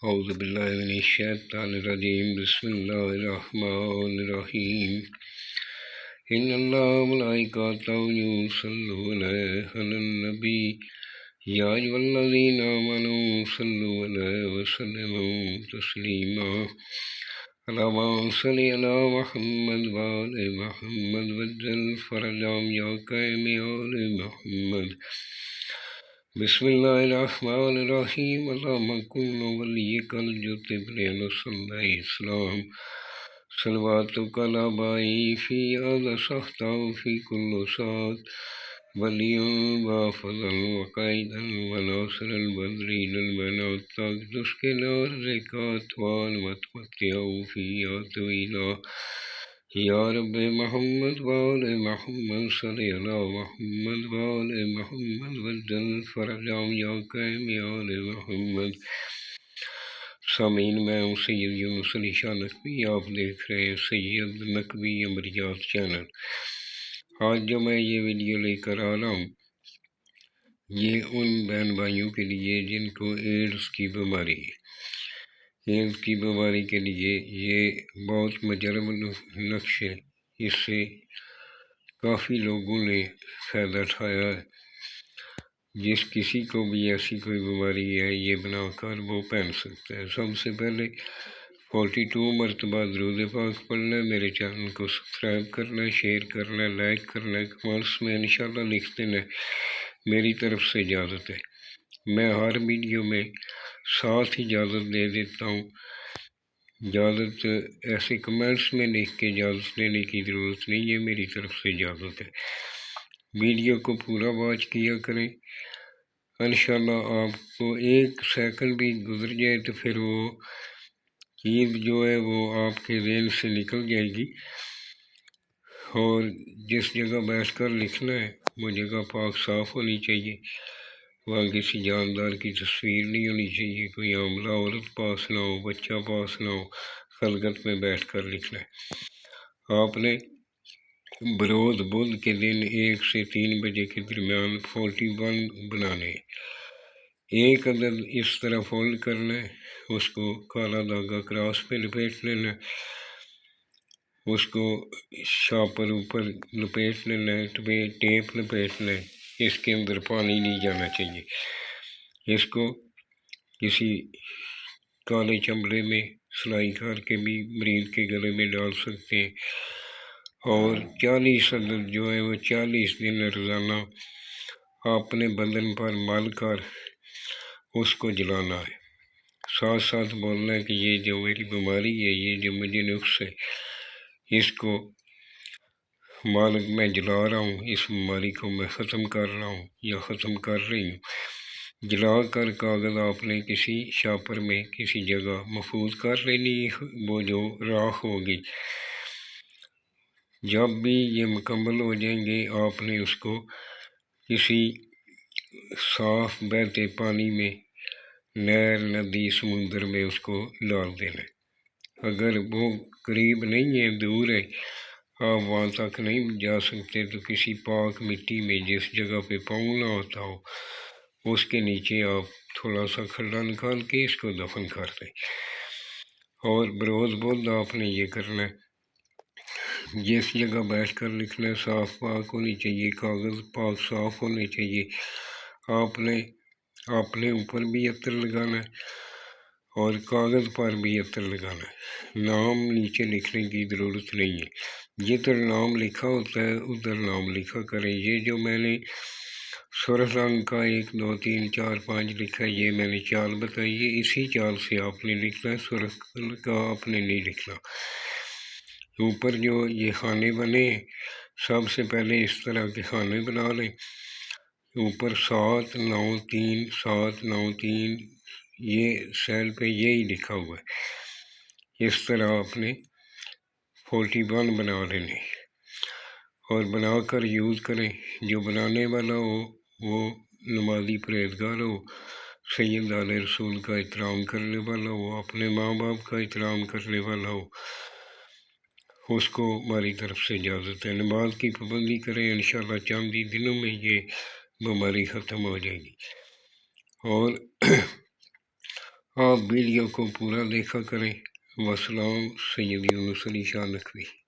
أعوذ بالله من الشيطان الرجيم بسم الله الرحمن الرحيم إن الله وملائكته يصلون على النبي يا أيها الذين آمنوا صلوا عليه وسلموا تسليما اللهم صل على محمد وآل محمد وجل فرجهم يا كريم يا آل محمد بسم الله الرحمن الرحيم اللهم كن وليك الجبل صلى الإسلام صلواتك الأبائي في هذا سخطا في كل ساعة وليا وافضا وقائدا وناصر البدرين المنات تقدس كنار زكاة والمتمتع فيها طويلا يا رب محمد وآل محمد صل على محمد وآل محمد وجل فرجهم يا كريم يا آل محمد سامعین میں ہوں سید یونس علی شاہ نقوی، آپ دیکھ رہے ہیں سید نقوی امریات چینل۔ آج جو میں یہ ویڈیو لے کر آ رہا ہوں یہ ان بہن بھائیوں کے لیے جن کو ایڈز کی بیماری ہے۔ ایڈز کی بیماری کے لیے یہ بہت مجرب نقش ہے، اس سے کافی لوگوں نے فائدہ اٹھایا ہے۔ جس کسی کو بھی ایسی کوئی بیماری ہے یہ بنا کر وہ پہن سکتا ہے۔ سب سے پہلے 42 مرتبہ درود پاک پڑھنا ہے، میرے چینل کو سبسکرائب کرنا ہے، شیئر کرنا ہے، لائک کرنا ہے، کمنٹس میں انشاءاللہ لکھ دینا ہے۔ میری طرف سے اجازت ہے، میں ہر ویڈیو میں ساتھ اجازت دے دیتا ہوں۔ اجازت ایسے کمنٹس میں لکھ کے اجازت لینے کی ضرورت نہیں ہے، میری طرف سے اجازت ہے۔ ویڈیو کو پورا واچ کیا کریں، انشاءاللہ آپ کو 1 سیکنڈ بھی گزر جائے تو پھر وہ چیز جو ہے وہ آپ کے ذہن سے نکل جائے گی۔ اور جس جگہ بیٹھ کر لکھنا ہے وہ جگہ پاک صاف ہونی چاہیے، وہاں کسی جاندار کی تصویر نہیں ہونی چاہیے، کوئی حاملہ عورت پاس نہ ہو، بچہ پاس نہ ہو، خلوت میں بیٹھ کر لکھنا ہے۔ آپ نے بروز بدھ کے دن 1 سے 3 بجے کے درمیان 41 بنانے ہیں۔ 1 عدد اس طرح فولڈ کرنا ہے، اس کو کالا دھاگا کراس پہ لپیٹ لینا ہے، اس کو شاپر اوپر لپیٹ لینا ہے، ٹیپ لپیٹنا ہے، اس کے اندر پانی نہیں جانا چاہیے۔ اس کو کسی کالے چمڑے میں سلائی کر کے بھی مریض کے گلے میں ڈال سکتے ہیں، اور 40 عدد جو ہے وہ 40 دن روزانہ اپنے بدن پر مل کر اس کو جلانا ہے۔ ساتھ ساتھ بولنا ہے کہ یہ جو میری بیماری ہے، یہ جو مجھے نقص ہے، اس کو مالک میں جلا رہا ہوں، اس بیماری کو میں ختم کر رہا ہوں یا ختم کر رہی ہوں۔ جلا کر کاغذ آپ نے کسی شاپر میں کسی جگہ محفوظ کر لینی، وہ جو راکھ ہوگی۔ جب بھی یہ مکمل ہو جائیں گے آپ نے اس کو کسی صاف بہتے پانی میں، نہر، ندی، سمندر میں اس کو ڈال دینا ہے۔ اگر وہ قریب نہیں ہے، دور ہے، آپ وہاں تک نہیں جا سکتے تو کسی پاک مٹی میں جس جگہ پہ پاؤں نہ ہوتا ہو اس کے نیچے آپ تھوڑا سا کھڈا نکال کے اس کو دفن کر دیں۔ اور بروز بدھ آپ نے یہ کرنا ہے، جس جگہ بیٹھ کر لکھنا ہے صاف پاک ہونی چاہیے، کاغذ پاک صاف ہونے چاہیے۔ آپ نے اپنے اوپر بھی عطر لگانا ہے اور کاغذ پر بھی عطر لگانا ہے۔ نام نیچے لکھنے کی ضرورت نہیں ہے، جدھر نام لکھا ہوتا ہے ادھر نام لکھا کریں۔ یہ جو میں نے سرخ رنگ کا 1 2 3 4 5 لکھا ہے، یہ میں نے چال بتائی ہے، اسی چال سے آپ نے لکھنا ہے، سرخ کا آپ نے نہیں لکھنا۔ اوپر جو یہ خانے بنے ہیں، سب سے پہلے اس طرح کے خانے بنا لیں۔ اوپر 7 9 3 7 9 3 یہ سیل پہ یہی لکھا ہوا ہے۔ اس طرح آپ نے 41 بنا لینے اور بنا کر یوز کریں۔ جو بنانے والا ہو وہ نمازی پرہیزگار ہو، سید آل رسول کا احترام کرنے والا ہو، اپنے ماں باپ کا احترام کرنے والا ہو، اس کو ہماری طرف سے اجازت ہے۔ نماز کی پابندی کریں، انشاءاللہ چند ہی دنوں میں یہ بیماری ختم ہو جائے گی۔ اور آپ ویڈیو کو پورا دیکھا کریں۔ وسلام، سیدی المرسلین شان نقوی۔